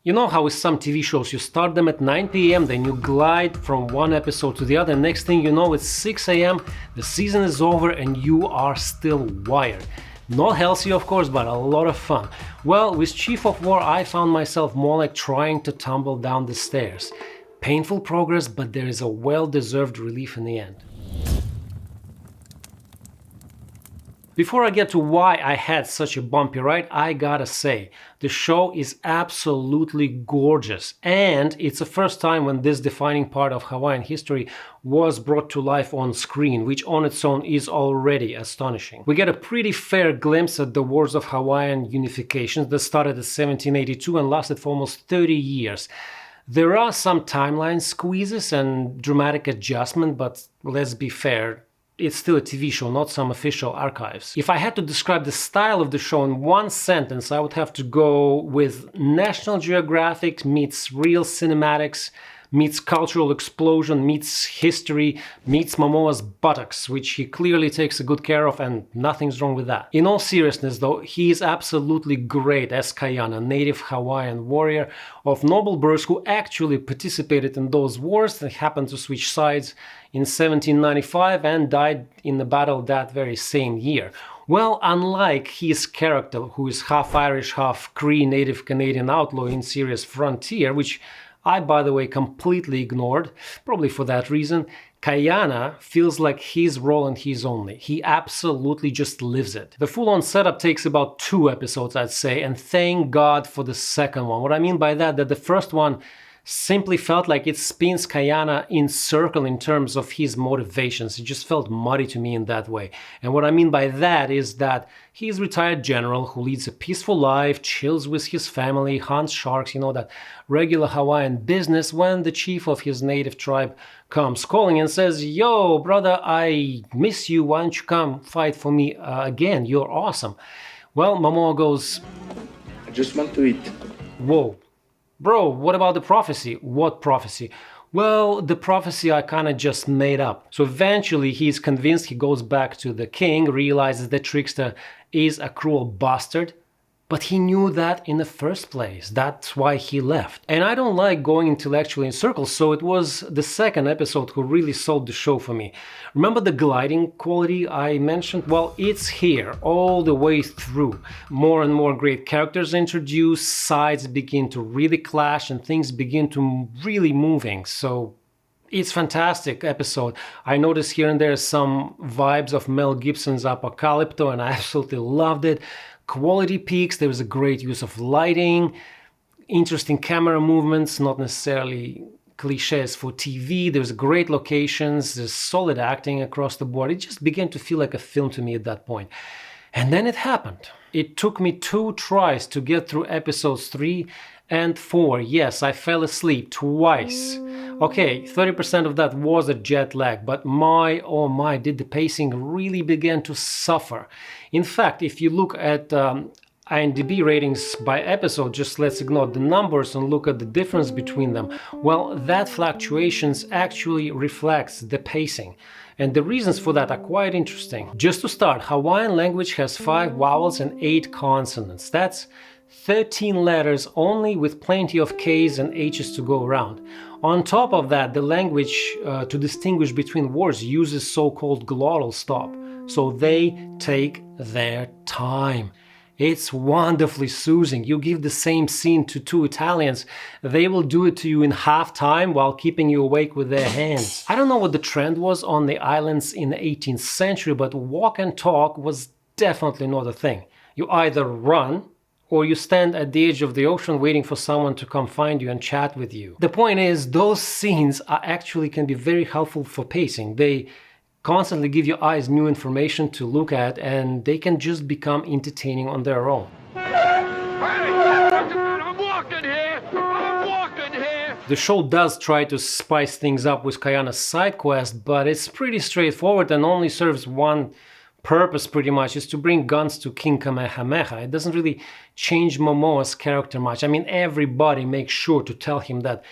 You know how with some TV shows you start them at 9 p.m, then you glide from one episode to the other, next thing you know it's 6 a.m, the season is over and you are still wired. Not healthy of course, but a lot of fun. Well, with Chief of War I found myself more like trying to tumble down the stairs. Painful progress, but there is a well-deserved relief in the end. Before I get to why I had such a bumpy ride, I gotta say, the show is absolutely gorgeous, and it's the first time when this defining part of Hawaiian history was brought to life on screen, which on its own is already astonishing. We get a pretty fair glimpse at the Wars of Hawaiian Unification that started in 1782 and lasted for almost 30 years. There are some timeline squeezes and dramatic adjustment, but let's be fair, it's still a TV show, not some official archives. If I had to describe the style of the show in one sentence, I would have to go with National Geographic meets real cinematics, meets cultural explosion, meets history, meets Momoa's buttocks, which he clearly takes a good care of, and nothing's wrong with that. In all seriousness though, he is absolutely great as Kaʻiana, native Hawaiian warrior of noble birth who actually participated in those wars and happened to switch sides in 1795 and died in the battle that very same year. Well, unlike his character, who is half Irish, half Cree native Canadian outlaw in series Frontier, which I, by the way, completely ignored, probably for that reason, Kaʻiana feels like his role and his only. He absolutely just lives it. The full-on setup takes about 2 episodes, I'd say, and thank God for the second one. What I mean by that the first one simply felt like it spins Kaʻiana in circle in terms of his motivations. It just felt muddy to me in that way. And what I mean by that is that he's a retired general who leads a peaceful life, chills with his family, hunts sharks, you know, that regular Hawaiian business, when the chief of his native tribe comes calling and says, "Yo, brother, I miss you, why don't you come fight for me again? You're awesome." Well, Momoa goes, "I just want to eat." Whoa. Bro, what about the prophecy? What prophecy? Well, the prophecy I kinda just made up. So eventually he's convinced, he goes back to the king, realizes the trickster is a cruel bastard, but he knew that in the first place. That's why he left. And I don't like going intellectually in circles, so it was the second episode who really sold the show for me. Remember the gliding quality I mentioned? Well, it's here all the way through. More and more great characters introduced, sides begin to really clash, and things begin to really moving. So it's fantastic episode. I noticed here and there some vibes of Mel Gibson's Apocalypto, and I absolutely loved it. Quality peaks, there was a great use of lighting, interesting camera movements, not necessarily cliches for TV, there's great locations, there's solid acting across the board. It just began to feel like a film to me at that point. And then it happened. It took me 2 tries to get through episodes 3 and 4. Yes, I fell asleep twice. Okay, 30% of that was a jet lag, but my, oh my, did the pacing really begin to suffer. In fact, if you look at IMDb ratings by episode, just let's ignore the numbers and look at the difference between them. Well, that fluctuations actually reflects the pacing. And the reasons for that are quite interesting. Just to start, Hawaiian language has 5 vowels and 8 consonants. That's 13 letters only, with plenty of K's and H's to go around. On top of that, the language, to distinguish between words, uses so-called glottal stop. So they take their time. It's wonderfully soothing. You give the same scene to 2 Italians, they will do it to you in half time while keeping you awake with their hands. I don't know what the trend was on the islands in the 18th century, but walk and talk was definitely not a thing. You either run or you stand at the edge of the ocean waiting for someone to come find you and chat with you. The point is, those scenes actually can be very helpful for pacing. They constantly give your eyes new information to look at, and they can just become entertaining on their own. I'm walking here! I'm walking here! The show does try to spice things up with Kaʻiana's side quest, but it's pretty straightforward and only serves one purpose pretty much, is to bring guns to King Kamehameha. It doesn't really change Momoa's character much. I mean, everybody makes sure to tell him that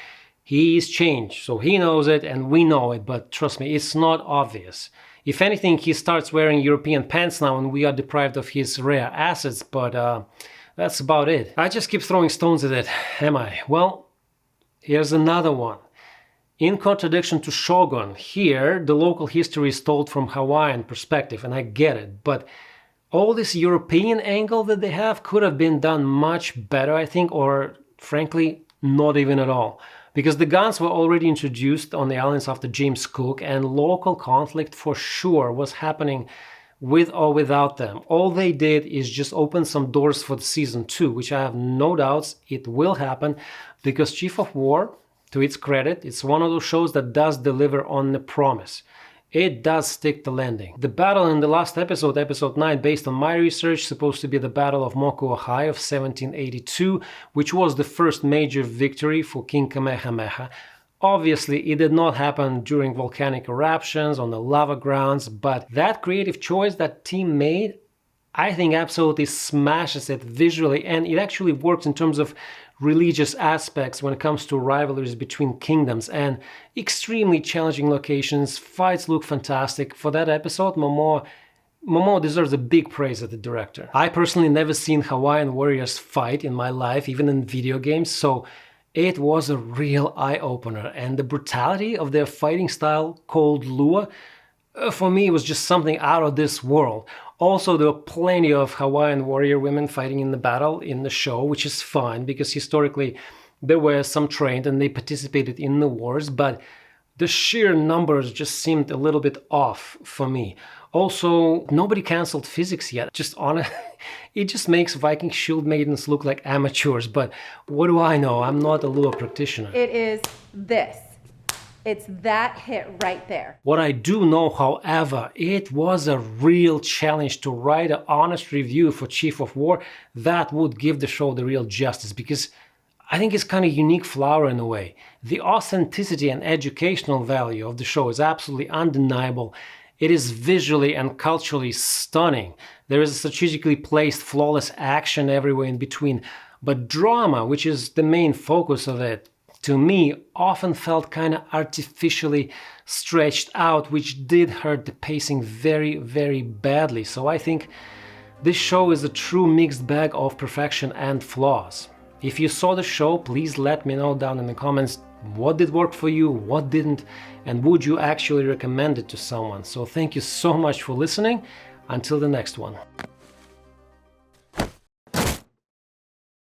he is changed, so he knows it and we know it, but trust me, it's not obvious. If anything, he starts wearing European pants now and we are deprived of his rare assets, but That's about it. I just keep throwing stones at it, am I? Well, here's another one. In contradiction to Shogun, here the local history is told from Hawaiian perspective, and I get it, but all this European angle that they have could have been done much better, I think, or frankly, not even at all. Because the guns were already introduced on the islands after James Cook, and local conflict for sure was happening with or without them. All they did is just open some doors for the season 2, which I have no doubts it will happen, because Chief of War, to its credit, it's one of those shows that does deliver on the promise. It does stick the landing. The battle in the last episode, episode 9, based on my research, supposed to be the Battle of Mokuohai of 1782, which was the first major victory for King Kamehameha. Obviously, it did not happen during volcanic eruptions on the lava grounds, but that creative choice that team made, I think absolutely smashes it visually, and it actually works in terms of religious aspects when it comes to rivalries between kingdoms and extremely challenging locations. Fights look fantastic. For that episode, Momoa deserves a big praise as the director. I personally never seen Hawaiian warriors fight in my life, even in video games, so it was a real eye-opener, and the brutality of their fighting style called lua, for me, it was just something out of this world. Also, there were plenty of Hawaiian warrior women fighting in the battle in the show, which is fine because historically there were some trained and they participated in the wars, but the sheer numbers just seemed a little bit off for me. Also, nobody cancelled physics yet. It just makes Viking shield maidens look like amateurs, but what do I know? I'm not a lure practitioner. It is this. It's that hit right there. What I do know, however, it was a real challenge to write an honest review for Chief of War that would give the show the real justice, because I think it's kind of unique flower in a way. The authenticity and educational value of the show is absolutely undeniable. It is visually and culturally stunning. There is a strategically placed, flawless action everywhere in between. But drama, which is the main focus of it, to me, often felt kind of artificially stretched out, which did hurt the pacing very, very badly. So I think this show is a true mixed bag of perfection and flaws. If you saw the show, please let me know down in the comments what did work for you, what didn't, and would you actually recommend it to someone. So thank you so much for listening. Until the next one.